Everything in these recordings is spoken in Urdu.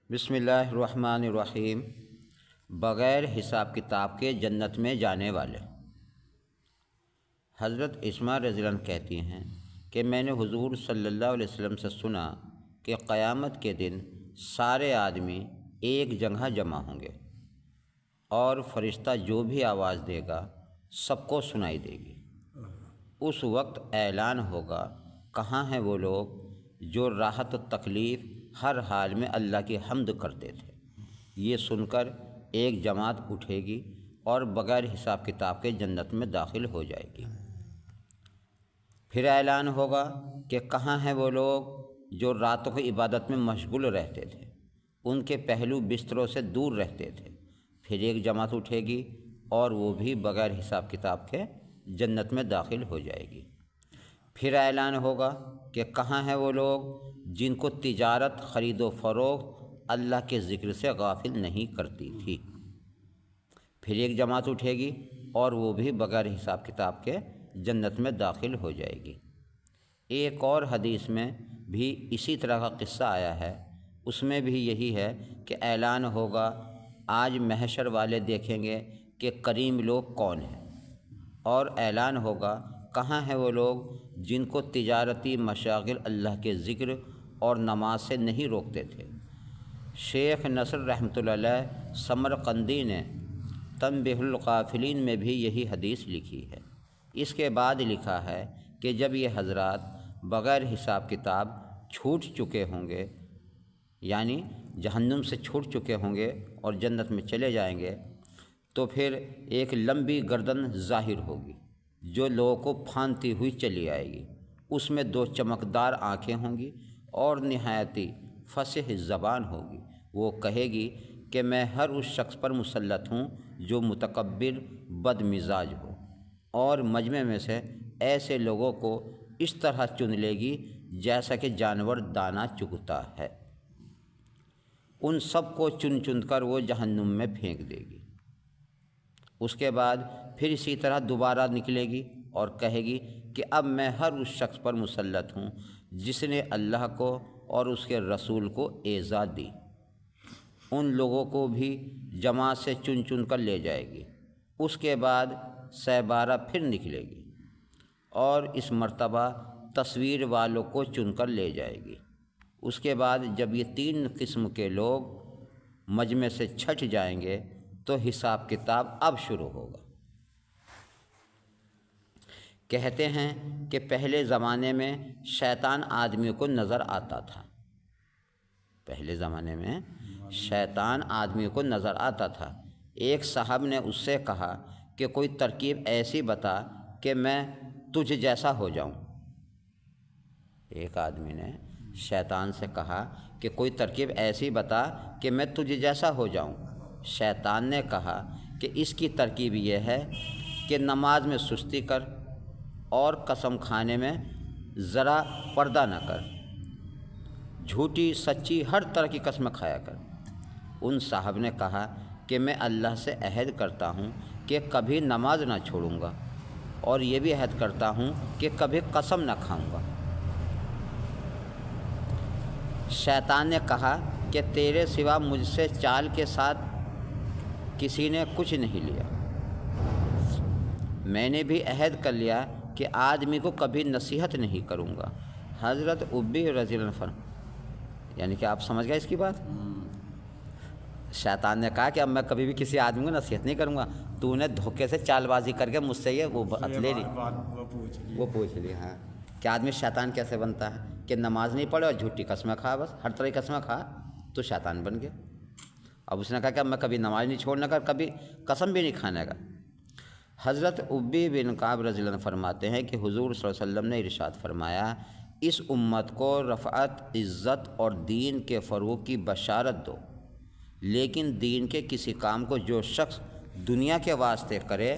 بسم اللہ الرحمن الرحیم۔ بغیر حساب کتاب کے جنت میں جانے والے۔ حضرت اسماء رضی اللہ عنہ کہتی ہیں کہ میں نے حضور صلی اللہ علیہ وسلم سے سنا کہ قیامت کے دن سارے آدمی ایک جگہ جمع ہوں گے اور فرشتہ جو بھی آواز دے گا سب کو سنائی دے گی۔ اس وقت اعلان ہوگا، کہاں ہیں وہ لوگ جو راحت و تکلیف ہر حال میں اللہ کی حمد کرتے تھے۔ یہ سن کر ایک جماعت اٹھے گی اور بغیر حساب کتاب کے جنت میں داخل ہو جائے گی۔ پھر اعلان ہوگا کہ کہاں ہیں وہ لوگ جو راتوں کی عبادت میں مشغول رہتے تھے، ان کے پہلو بستروں سے دور رہتے تھے۔ پھر ایک جماعت اٹھے گی اور وہ بھی بغیر حساب کتاب کے جنت میں داخل ہو جائے گی۔ پھر اعلان ہوگا کہ کہاں ہیں وہ لوگ جن کو تجارت خرید و فروخت اللہ کے ذکر سے غافل نہیں کرتی تھی۔ پھر ایک جماعت اٹھے گی اور وہ بھی بغیر حساب کتاب کے جنت میں داخل ہو جائے گی۔ ایک اور حدیث میں بھی اسی طرح کا قصہ آیا ہے، اس میں بھی یہی ہے کہ اعلان ہوگا، آج محشر والے دیکھیں گے کہ کریم لوگ کون ہیں، اور اعلان ہوگا، کہاں ہیں وہ لوگ جن کو تجارتی مشاغل اللہ کے ذکر اور نماز سے نہیں روکتے تھے۔ شیخ نصر رحمۃ اللہ علیہ سمرقندی نے تنبیہ الغافلین میں بھی یہی حدیث لکھی ہے۔ اس کے بعد لکھا ہے کہ جب یہ حضرات بغیر حساب کتاب چھوٹ چکے ہوں گے، یعنی جہنم سے چھوٹ چکے ہوں گے اور جنت میں چلے جائیں گے، تو پھر ایک لمبی گردن ظاہر ہوگی جو لوگوں کو پھاندتی ہوئی چلی آئے گی۔ اس میں دو چمکدار آنکھیں ہوں گی اور نہایتی فصیح زبان ہوگی۔ وہ کہے گی کہ میں ہر اس شخص پر مسلط ہوں جو متکبر بد مزاج ہو، اور مجمع میں سے ایسے لوگوں کو اس طرح چن لے گی جیسا کہ جانور دانہ چگتا ہے۔ ان سب کو چن چن کر وہ جہنم میں پھینک دے گی۔ اس کے بعد پھر اسی طرح دوبارہ نکلے گی اور کہے گی کہ اب میں ہر اس شخص پر مسلط ہوں جس نے اللہ کو اور اس کے رسول کو ایذا دی۔ ان لوگوں کو بھی جماعت سے چن چن کر لے جائے گی۔ اس کے بعد سہ پھر نکلے گی اور اس مرتبہ تصویر والوں کو چن کر لے جائے گی۔ اس کے بعد جب یہ تین قسم کے لوگ مجمع سے چھٹ جائیں گے تو حساب کتاب اب شروع ہوگا۔ کہتے ہیں کہ پہلے زمانے میں شیطان آدمیوں کو نظر آتا تھا۔ پہلے زمانے میں شیطان آدمیوں کو نظر آتا تھا۔ ایک صاحب نے اس سے کہا کہ کوئی ترکیب ایسی بتا کہ میں تجھ جیسا ہو جاؤں۔ ایک آدمی نے شیطان سے کہا کہ کوئی ترکیب ایسی بتا کہ میں تجھ جیسا ہو جاؤں۔ شیطان نے کہا کہ اس کی ترکیب یہ ہے کہ نماز میں سستی کر اور قسم کھانے میں ذرا پردہ نہ کر، جھوٹی سچی ہر طرح کی قسم کھایا کر۔ ان صاحب نے کہا کہ میں اللہ سے عہد کرتا ہوں کہ کبھی نماز نہ چھوڑوں گا، اور یہ بھی عہد کرتا ہوں کہ کبھی قسم نہ کھاؤں گا۔ شیطان نے کہا کہ تیرے سوا مجھ سے چال کے ساتھ کسی نے کچھ نہیں لیا۔ میں نے بھی عہد کر لیا کہ آدمی کو کبھی نصیحت نہیں کروں گا۔ حضرت ابی رضی اللہ عنہ، یعنی کہ آپ سمجھ گئے اس کی بات۔ شیطان نے کہا کہ اب میں کبھی بھی کسی آدمی کو نصیحت نہیں کروں گا، تو نے دھوکے سے چال بازی کر کے مجھ سے یہ وہ بات لے لی، وہ پوچھ لی۔ ہاں، کہ آدمی شیطان کیسے بنتا ہے کہ نماز نہیں پڑھے اور جھوٹی قسمیں کھا، بس ہر طرح کی قسمیں کھا تو شیطان بن گیا۔ اب اس نے کہا کہ اب میں کبھی نماز نہیں چھوڑنے کا، کبھی قسم بھی نہیں کھانے کا۔ حضرت ابی بن کعب رضی اللہ عنہ فرماتے ہیں کہ حضور صلی اللہ علیہ وسلم نے ارشاد فرمایا، اس امت کو رفعت، عزت اور دین کے فروغ کی بشارت دو، لیکن دین کے کسی کام کو جو شخص دنیا کے واسطے کرے،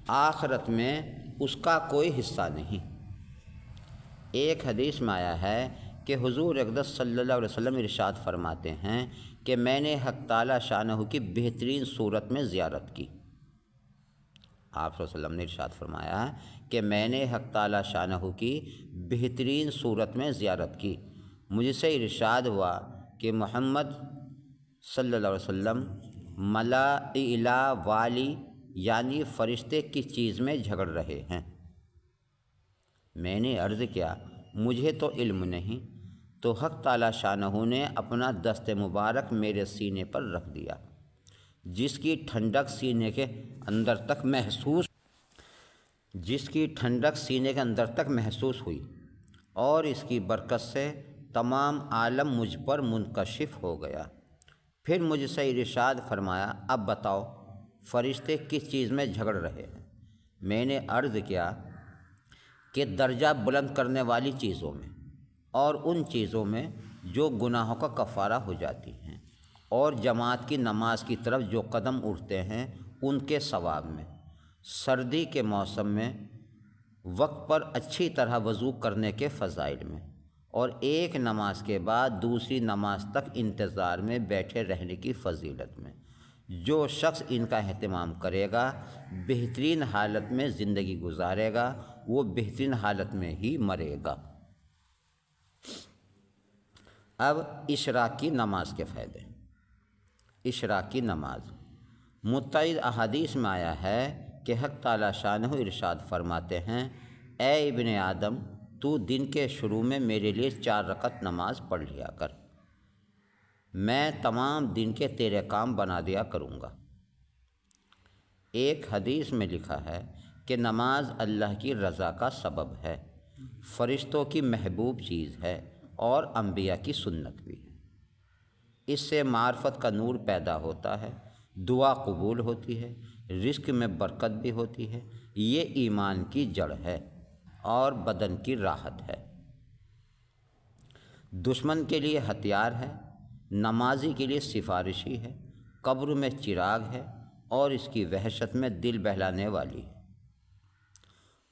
آخرت میں اس کا کوئی حصہ نہیں۔ ایک حدیث میں آیا ہے کہ حضور اقدس صلی اللہ علیہ وسلم ارشاد فرماتے ہیں کہ میں نے حق تعالی شانہ کی بہترین صورت میں زیارت کی۔ آپ صلی اللہ علیہ وسلم نے ارشاد فرمایا کہ میں نے حق تعالی شانہ کی بہترین صورت میں زیارت کی، مجھ سے ارشاد ہوا کہ محمد صلی اللہ علیہ وسلم ملائکہ والی یعنی فرشتے کس چیز میں جھگڑ رہے ہیں؟ میں نے عرض کیا مجھے تو علم نہیں، تو حق تعالی شانہ نے اپنا دست مبارک میرے سینے پر رکھ دیا، جس کی ٹھنڈک سینے کے اندر تک محسوس ہوئی، اور اس کی برکت سے تمام عالم مجھ پر منکشف ہو گیا۔ پھر مجھ سے ارشاد فرمایا اب بتاؤ فرشتے کس چیز میں جھگڑ رہے ہیں؟ میں نے عرض کیا کہ درجہ بلند کرنے والی چیزوں میں، اور ان چیزوں میں جو گناہوں کا کفارہ ہو جاتی ہیں، اور جماعت کی نماز کی طرف جو قدم اٹھتے ہیں ان کے ثواب میں، سردی کے موسم میں وقت پر اچھی طرح وضو کرنے کے فضائل میں، اور ایک نماز کے بعد دوسری نماز تک انتظار میں بیٹھے رہنے کی فضیلت میں۔ جو شخص ان کا اہتمام کرے گا، بہترین حالت میں زندگی گزارے گا، وہ بہترین حالت میں ہی مرے گا۔ اب اشراق کی نماز کے فائدے۔ اشراق کی نماز متعدد احادیث میں آیا ہے کہ حق تعالی شانہ ارشاد فرماتے ہیں اے ابن آدم تو دن کے شروع میں میرے لیے 4 رکعت نماز پڑھ لیا کر، میں تمام دن کے تیرے کام بنا دیا کروں گا۔ ایک حدیث میں لکھا ہے کہ نماز اللہ کی رضا کا سبب ہے، فرشتوں کی محبوب چیز ہے، اور انبیاء کی سنت بھی ہے۔ اس سے معرفت کا نور پیدا ہوتا ہے، دعا قبول ہوتی ہے، رزق میں برکت بھی ہوتی ہے، یہ ایمان کی جڑ ہے اور بدن کی راحت ہے، دشمن کے لیے ہتھیار ہے، نمازی کے لیے سفارشی ہے، قبر میں چراغ ہے، اور اس کی وحشت میں دل بہلانے والی ہے،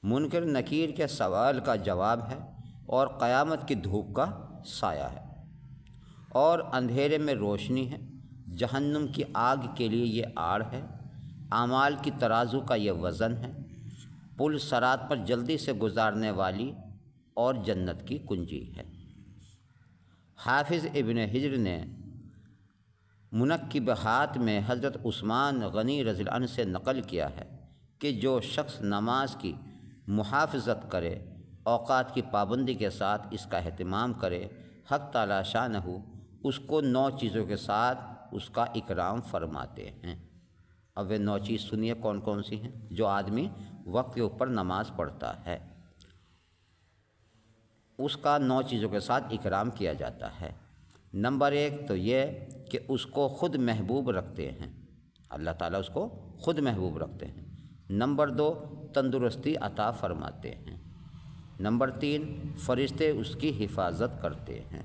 منکر نکیر کے سوال کا جواب ہے، اور قیامت کی دھوپ کا سایہ ہے، اور اندھیرے میں روشنی ہے، جہنم کی آگ کے لیے یہ آڑ ہے، اعمال کی ترازو کا یہ وزن ہے، پل صراط پر جلدی سے گزارنے والی اور جنت کی کنجی ہے۔ حافظ ابن حجر نے منقبات میں حضرت عثمان غنی رضی اللہ عنہ سے نقل کیا ہے کہ جو شخص نماز کی محافظت کرے، اوقات کی پابندی کے ساتھ اس کا اہتمام کرے، حق تعالی شانہ اس کو 9 چیزوں کے ساتھ اس کا اکرام فرماتے ہیں۔ اب وہ 9 چیز سنیے کون کون سی ہیں جو آدمی وقت کے اوپر نماز پڑھتا ہے اس کا 9 چیزوں کے ساتھ اکرام کیا جاتا ہے۔ نمبر 1 تو یہ کہ اس کو خود محبوب رکھتے ہیں، اللہ تعالیٰ اس کو خود محبوب رکھتے ہیں۔ نمبر 2 تندرستی عطا فرماتے ہیں۔ نمبر 3 فرشتے اس کی حفاظت کرتے ہیں۔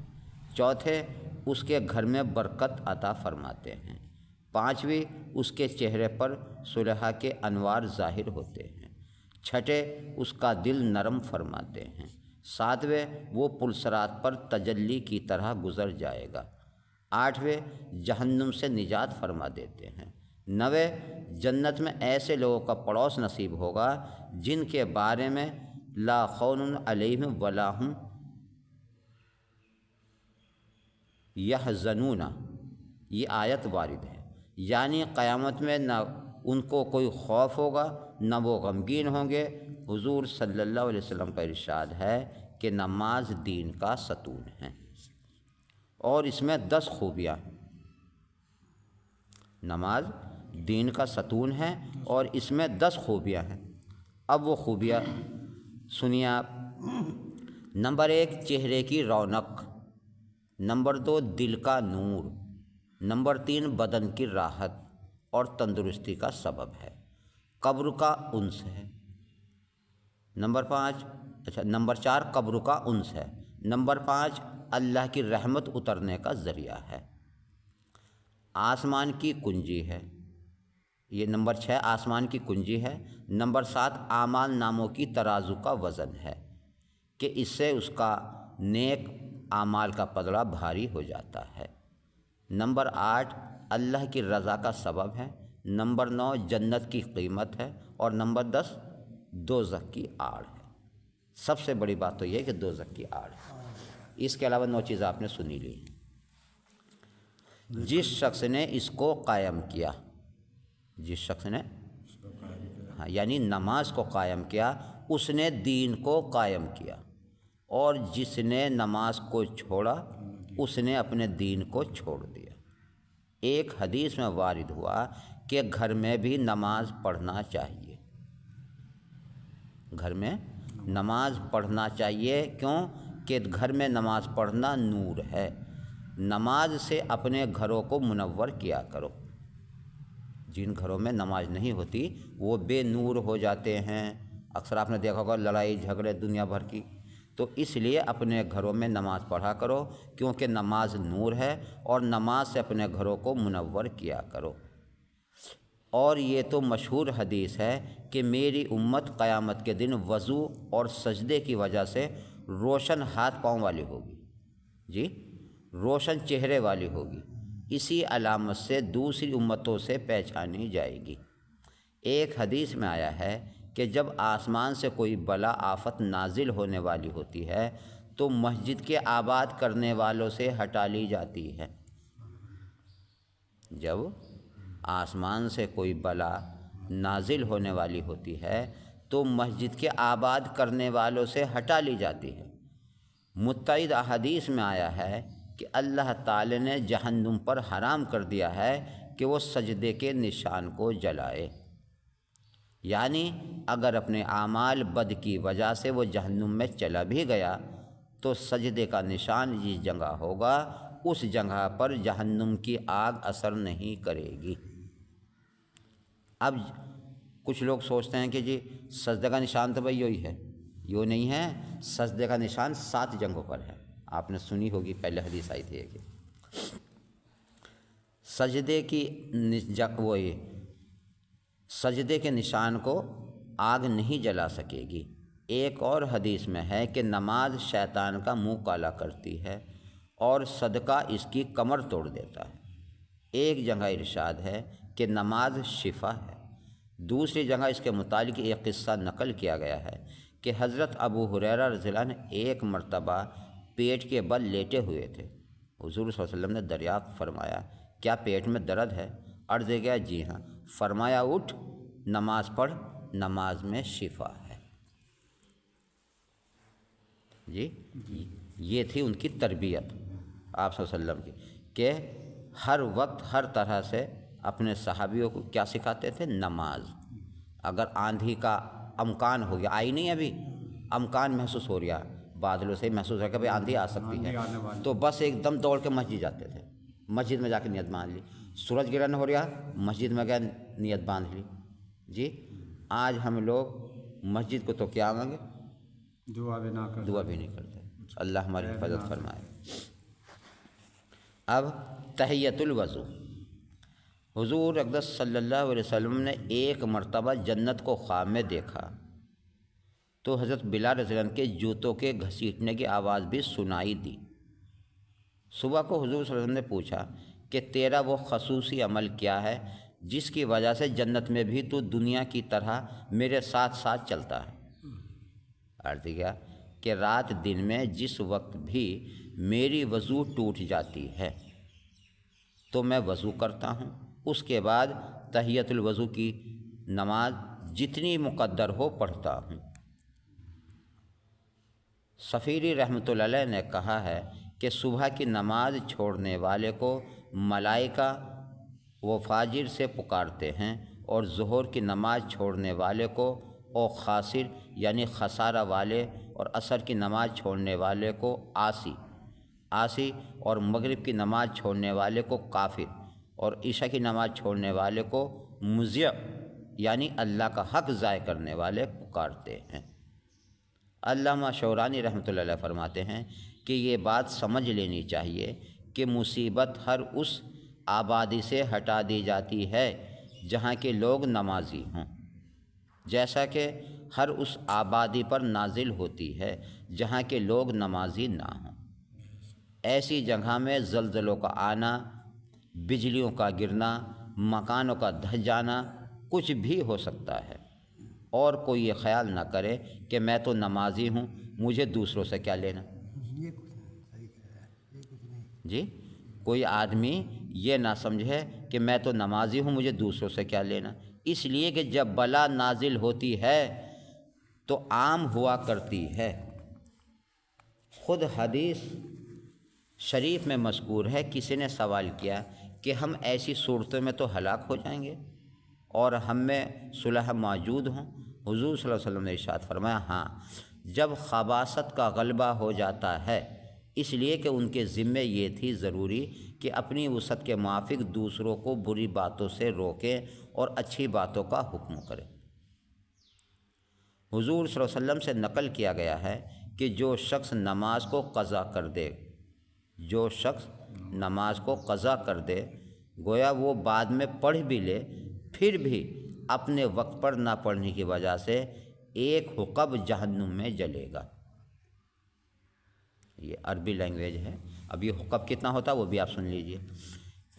چوتھے اس کے گھر میں برکت عطا فرماتے ہیں۔ 5ویں اس کے چہرے پر صلح کے انوار ظاہر ہوتے ہیں۔ 6 اس کا دل نرم فرماتے ہیں۔ 7ویں وہ پل صراط پر تجلی کی طرح گزر جائے گا۔ 8ویں جہنم سے نجات فرما دیتے ہیں۔ 9 جنت میں ایسے لوگوں کا پڑوس نصیب ہوگا جن کے بارے میں لا خوف علیہم ولا هم یحزنون، یہ آیت وارد ہے، یعنی قیامت میں نہ ان کو کوئی خوف ہوگا نہ وہ غمگین ہوں گے۔ حضور صلی اللہ علیہ وسلم کا ارشاد ہے کہ نماز دین کا ستون ہے، اور اس میں 10 خوبیاں ہیں۔ نماز دین کا ستون ہے اور اس میں 10 خوبیاں ہیں۔ اب وہ خوبیاں سنیے آپ۔ نمبر 1 چہرے کی رونق، نمبر 2 دل کا نور، نمبر 3 بدن کی راحت اور تندرستی کا سبب ہے، قبر کا انس ہے۔ نمبر 4 قبر کا انس ہے۔ نمبر 5 اللہ کی رحمت اترنے کا ذریعہ ہے، آسمان کی کنجی ہے۔ یہ نمبر 6 آسمان کی کنجی ہے۔ نمبر 7 اعمال ناموں کی ترازو کا وزن ہے کہ اس سے اس کا نیک اعمال کا پلڑا بھاری ہو جاتا ہے۔ نمبر 8 اللہ کی رضا کا سبب ہے۔ نمبر 9 جنت کی قیمت ہے، اور نمبر 10 دوزخ کی آڑ ہے۔ سب سے بڑی بات تو یہ ہے کہ دوزخ کی آڑ ہے۔ اس کے علاوہ 9 چیزیں آپ نے سنی لی۔ جس شخص نے اس کو قائم کیا، جس شخص نے ہاں یعنی نماز کو قائم کیا، اس نے دین کو قائم کیا، اور جس نے نماز کو چھوڑا اس نے اپنے دین کو چھوڑ دیا۔ ایک حدیث میں وارد ہوا کہ گھر میں بھی نماز پڑھنا چاہیے، گھر میں نماز پڑھنا چاہیے، کیوں کہ گھر میں نماز پڑھنا نور ہے۔ نماز سے اپنے گھروں کو منور کیا کرو۔ جن گھروں میں نماز نہیں ہوتی وہ بے نور ہو جاتے ہیں، اکثر آپ نے دیکھا ہوگا لڑائی جھگڑے دنیا بھر کی۔ تو اس لیے اپنے گھروں میں نماز پڑھا کرو، کیونکہ نماز نور ہے، اور نماز سے اپنے گھروں کو منور کیا کرو۔ اور یہ تو مشہور حدیث ہے کہ میری امت قیامت کے دن وضو اور سجدے کی وجہ سے روشن ہاتھ پاؤں والی ہوگی، جی روشن چہرے والی ہوگی، اسی علامت سے دوسری امتوں سے پہچانی جائے گی۔ ایک حدیث میں آیا ہے کہ جب آسمان سے کوئی بلا آفت نازل ہونے والی ہوتی ہے تو مسجد کے آباد کرنے والوں سے ہٹا لی جاتی ہے۔ جب آسمان سے کوئی بلا نازل ہونے والی ہوتی ہے تو مسجد کے آباد کرنے والوں سے ہٹا لی جاتی ہے۔ متعدد احادیث میں آیا ہے کہ اللہ تعالی نے جہنم پر حرام کر دیا ہے کہ وہ سجدے کے نشان کو جلائے، یعنی اگر اپنے اعمال بد کی وجہ سے وہ جہنم میں چلا بھی گیا تو سجدے کا نشان جس جگہ ہوگا اس جگہ پر جہنم کی آگ اثر نہیں کرے گی۔ اب کچھ لوگ سوچتے ہیں کہ جی سجدے کا نشان تو بھائی یہی ہے، یوں نہیں ہے، سجدے کا نشان 7 جگہوں پر ہے۔ آپ نے سنی ہوگی، پہلے حدیث آئی تھی کہ سجدے کے نشان کو آگ نہیں جلا سکے گی۔ ایک اور حدیث میں ہے کہ نماز شیطان کا منہ کالا کرتی ہے اور صدقہ اس کی کمر توڑ دیتا ہے۔ ایک جگہ ارشاد ہے کہ نماز شفا ہے۔ دوسری جگہ اس کے متعلق ایک قصہ نقل کیا گیا ہے کہ حضرت ابو ہریرہ رضی اللہ عنہ ایک مرتبہ پیٹ کے بل لیٹے ہوئے تھے۔ حضور صلی اللہ علیہ وسلم نے دریافت فرمایا کیا پیٹ میں درد ہے؟ عرض کیا جی ہاں۔ فرمایا اٹھ نماز پڑھ، نماز میں شفا ہے۔ جی یہ تھی ان کی تربیت آپ صلی اللہ علیہ وسلم کی، کہ ہر وقت ہر طرح سے اپنے صحابیوں کو کیا سکھاتے تھے؟ نماز۔ اگر آندھی کا امکان ہو گیا، آئی نہیں ابھی، امکان محسوس ہو رہا، بادلوں سے محسوس ہو کہ بھائی آندھی آ سکتی ہے، تو بس ایک دم دوڑ کے مسجد جاتے تھے، مسجد میں جا کے نیت باندھ لی۔ سورج گرہن ہو رہا، مسجد میں گئے نیت باندھ لی۔ جی آج ہم لوگ مسجد کو تو کیا مانگے، دعا بھی نہیں کرتے۔ اللہ ہماری حفاظت فرمائے۔ اب تحیۃ الوضو، حضور اقدس صلی اللہ علیہ وسلم نے ایک مرتبہ جنت کو خواب میں دیکھا تو حضرت بلال رضی اللہ عنہ کے جوتوں کے گھسیٹنے کی آواز بھی سنائی دی۔ صبح کو حضور صلی اللہ علیہ وسلم نے پوچھا کہ تیرا وہ خصوصی عمل کیا ہے جس کی وجہ سے جنت میں بھی تو دنیا کی طرح میرے ساتھ ساتھ چلتا ہے؟ عرض کیا کہ رات دن میں جس وقت بھی میری وضو ٹوٹ جاتی ہے تو میں وضو کرتا ہوں، اس کے بعد تحیۃ الوضو کی نماز جتنی مقدر ہو پڑھتا ہوں۔ صفیری رحمۃ اللہ علیہ نے کہا ہے کہ صبح کی نماز چھوڑنے والے کو ملائکہ وہ فاجر سے پکارتے ہیں، اور ظہر کی نماز چھوڑنے والے کو او خاسر یعنی خسارہ والے، اور عصر کی نماز چھوڑنے والے کو آسی، اور مغرب کی نماز چھوڑنے والے کو کافر، اور عشاء کی نماز چھوڑنے والے کو مضیع یعنی اللہ کا حق ضائع کرنے والے پکارتے ہیں۔ علامہ شورانی رحمۃ اللہ علیہ فرماتے ہیں کہ یہ بات سمجھ لینی چاہیے کہ مصیبت ہر اس آبادی سے ہٹا دی جاتی ہے جہاں کے لوگ نمازی ہوں، جیسا کہ ہر اس آبادی پر نازل ہوتی ہے جہاں کے لوگ نمازی نہ ہوں۔ ایسی جگہ میں زلزلوں کا آنا، بجلیوں کا گرنا، مکانوں کا دھس جانا کچھ بھی ہو سکتا ہے، اور کوئی یہ خیال نہ کرے کہ میں تو نمازی ہوں، مجھے دوسروں سے کیا لینا۔ جی کوئی آدمی یہ نہ سمجھے کہ میں تو نمازی ہوں، مجھے دوسروں سے کیا لینا، اس لیے کہ جب بلا نازل ہوتی ہے تو عام ہوا کرتی ہے۔ خود حدیث شریف میں مذکور ہے، کسی نے سوال کیا کہ ہم ایسی صورتوں میں تو ہلاک ہو جائیں گے اور ہم میں صلح موجود ہوں؟ حضور صلی اللہ علیہ وسلم نے ارشاد فرمایا ہاں، جب خباثت کا غلبہ ہو جاتا ہے، اس لیے کہ ان کے ذمے یہ تھی ضروری کہ اپنی وسعت کے موافق دوسروں کو بری باتوں سے روکیں اور اچھی باتوں کا حکم کریں۔ حضور صلی اللہ علیہ وسلم سے نقل کیا گیا ہے کہ جو شخص نماز کو قضا کر دے، جو شخص نماز کو قضا کر دے، گویا وہ بعد میں پڑھ بھی لے، پھر بھی اپنے وقت پر نہ پڑھنے کی وجہ سے ایک حقب جہنم میں جلے گا۔ یہ عربی لینگویج ہے۔ اب یہ حقب کتنا ہوتا ہے وہ بھی آپ سن لیجئے۔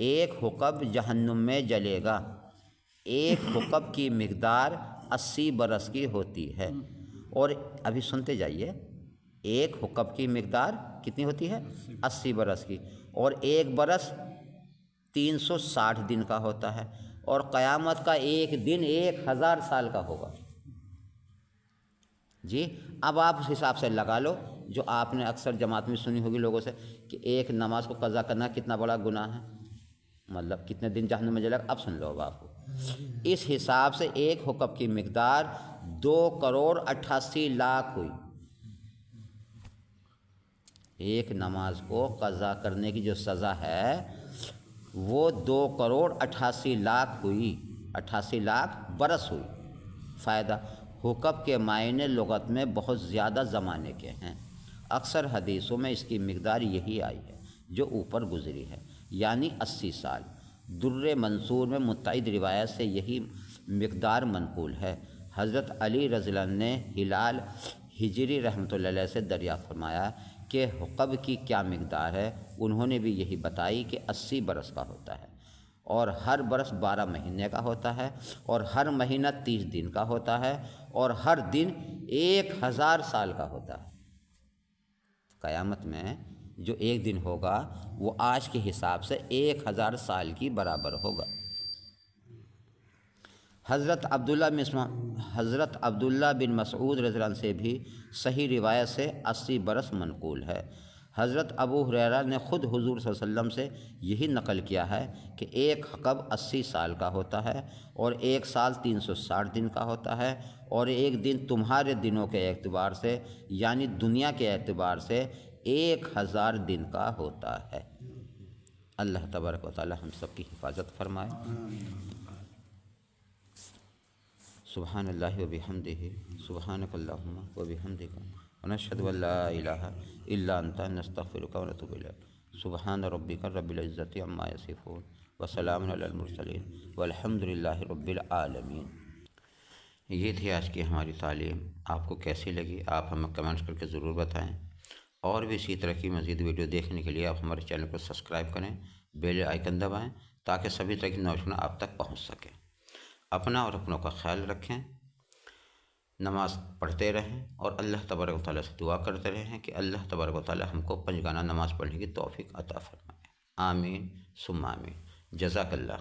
ایک حقب جہنم میں جلے گا، ایک حقب کی مقدار 80 برس کی ہوتی ہے، اور ابھی سنتے جائیے، ایک حقب کی مقدار کتنی ہوتی ہے؟ 80 برس کی، اور ایک برس 360 دن کا ہوتا ہے، اور قیامت کا ایک دن 1000 سال کا ہوگا۔ جی اب آپ اس حساب سے لگا لو، جو آپ نے اکثر جماعت میں سنی ہوگی لوگوں سے کہ ایک نماز کو قضا کرنا کتنا بڑا گناہ ہے، مطلب کتنے دن جہنم میں جلے گا۔ اب سن لو آپ کو، اس حساب سے ایک حقب کی مقدار 2,88,00,000 ہوئی۔ ایک نماز کو قضا کرنے کی جو سزا ہے وہ 2,88,00,000 ہوئی، 88,00,000 برس ہوئی۔ فائدہ، حقب کے معنی لغت میں بہت زیادہ زمانے کے ہیں، اکثر حدیثوں میں اس کی مقدار یہی آئی ہے جو اوپر گزری ہے، یعنی 80 سال۔ در منصور میں متعدد روایت سے یہی مقدار منقول ہے۔ حضرت علی رضی اللہ عنہ نے ہلال ہجری رحمۃ اللہ علیہ سے دریافت فرمایا کہ حقب کی کیا مقدار ہے، انہوں نے بھی یہی بتائی کہ 80 برس کا ہوتا ہے، اور ہر برس 12 مہینے کا ہوتا ہے، اور ہر مہینہ 30 دن کا ہوتا ہے، اور ہر دن 1000 سال کا ہوتا ہے۔ قیامت میں جو ایک دن ہوگا وہ آج کے حساب سے 1000 سال کی برابر ہوگا۔ حضرت عبداللہ بن مسعود رضی اللہ عنہ سے بھی صحیح روایت سے 80 برس منقول ہے۔ حضرت ابو ہریرہ نے خود حضور صلی اللہ علیہ وسلم سے یہی نقل کیا ہے کہ ایک حقب 80 سال کا ہوتا ہے، اور ایک سال 360 دن کا ہوتا ہے، اور ایک دن تمہارے دنوں کے اعتبار سے یعنی دنیا کے اعتبار سے 1000 دن کا ہوتا ہے۔ اللہ تبارک و تعالی ہم سب کی حفاظت فرمائے۔ سبحان اللہ و بحمدہ، سبحانک اللہم و بحمدک، ونشہد ان لا الہ الا انت، نستغفرک و نتوب الیک۔ سبحان ربک رب العزۃ عما یصفون، وسلام علی المرسلین، والحمد للہ رب العالمین۔ یہ تھی آج کی ہماری تعلیم، آپ کو کیسی لگی آپ ہمیں کمنٹس کر کے ضرور بتائیں، اور بھی اسی طرح کی مزید ویڈیو دیکھنے کے لیے آپ ہمارے چینل کو سبسکرائب کریں، بیل آئیکن دبائیں تاکہ سبھی طرح کی نوٹیفیکیشن آپ تک پہنچ سکے۔ اپنا اور اپنوں کا خیال رکھیں، نماز پڑھتے رہیں، اور اللہ تبارک و تعالیٰ سے دعا کرتے رہیں کہ اللہ تبارک و تعالیٰ ہم کو 5 گانا نماز پڑھنے کی توفیق عطا فرمائے۔ آمین ثم آمین۔ جزاک اللہ۔